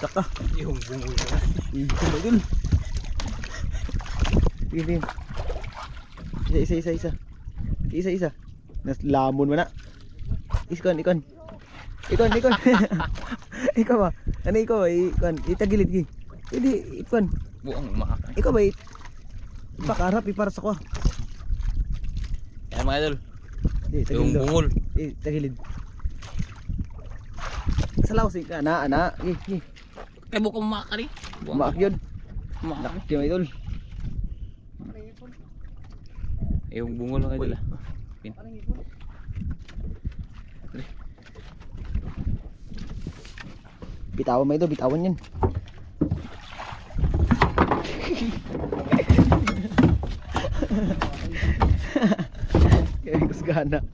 Saka. Yung bungol na. Ito ba dun? Sige. Isa. Lamon mo na. Ikon. Ikaw ba? Ano ikaw ba? Itagilid gi. Hindi, ikon. Buang umakak. Ikaw ba? Pakarap para sa ko. Yan mga idol. Yung Tagilid. bungol. Tagilid. Salaw si ana. Eh buko umakak rin. Maak yun. Umakak. Nakit yung idol. Yung bungol mga idol. Pin. Bitawan mo ito, bitawan yan. Kaya gusgana.